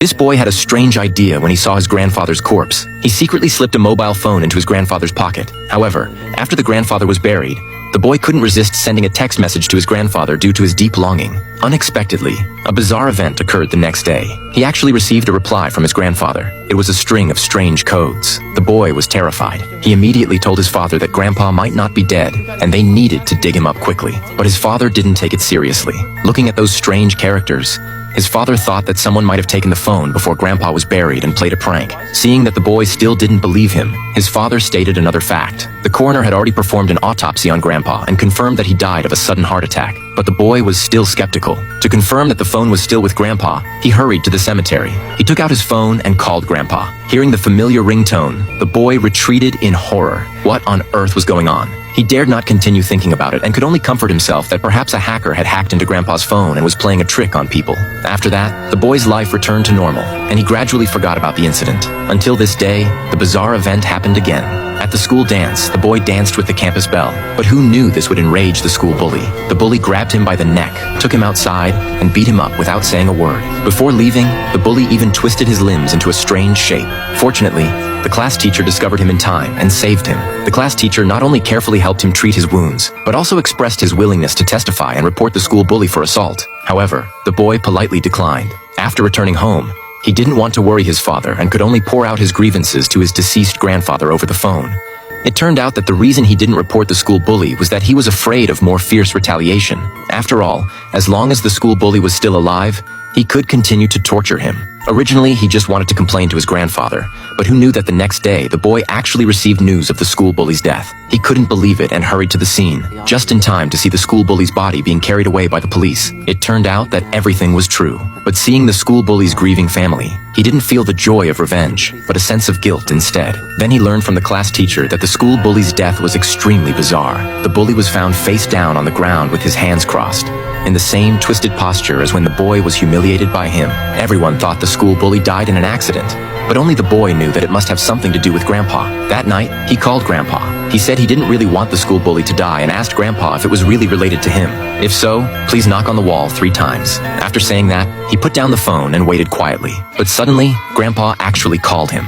This boy had a strange idea when he saw his grandfather's corpse. He secretly slipped a mobile phone into his grandfather's pocket. However, after the grandfather was buried, the boy couldn't resist sending a text message to his grandfather due to his deep longing. Unexpectedly, a bizarre event occurred the next day. He actually received a reply from his grandfather. It was a string of strange codes. The boy was terrified. He immediately told his father that Grandpa might not be dead, and they needed to dig him up quickly. But his father didn't take it seriously. Looking at those strange characters, his father thought that someone might have taken the phone before Grandpa was buried and played a prank. Seeing that the boy still didn't believe him, his father stated another fact. The coroner had already performed an autopsy on Grandpa and confirmed that he died of a sudden heart attack. But the boy was still skeptical. To confirm that the phone was still with Grandpa, he hurried to the cemetery. He took out his phone and called Grandpa. Hearing the familiar ringtone, the boy retreated in horror. What on earth was going on? He dared not continue thinking about it and could only comfort himself that perhaps a hacker had hacked into Grandpa's phone and was playing a trick on people. After that, the boy's life returned to normal, and he gradually forgot about the incident. Until this day, the bizarre event happened again. At the school dance, the boy danced with the campus belle, but who knew this would enrage the school bully? The bully grabbed him by the neck, took him outside, and beat him up without saying a word. Before leaving, the bully even twisted his limbs into a strange shape. Fortunately, the class teacher discovered him in time and saved him. The class teacher not only carefully helped him treat his wounds, but also expressed his willingness to testify and report the school bully for assault. However, the boy politely declined. After returning home, he didn't want to worry his father and could only pour out his grievances to his deceased grandfather over the phone. It turned out that the reason he didn't report the school bully was that he was afraid of more fierce retaliation. After all, as long as the school bully was still alive, he could continue to torture him. Originally, he just wanted to complain to his grandfather, but who knew that the next day, the boy actually received news of the school bully's death. He couldn't believe it and hurried to the scene, just in time to see the school bully's body being carried away by the police. It turned out that everything was true, but seeing the school bully's grieving family, he didn't feel the joy of revenge, but a sense of guilt instead. Then he learned from the class teacher that the school bully's death was extremely bizarre. The bully was found face down on the ground with his hands crossed, in the same twisted posture as when the boy was humiliated by him. Everyone thought the school bully died in an accident, but only the boy knew that it must have something to do with Grandpa. That night, he called Grandpa. He said he didn't really want the school bully to die and asked Grandpa if it was really related to him. If so, please knock on the wall 3 times. After saying that, he put down the phone and waited quietly. But suddenly, Grandpa actually called him.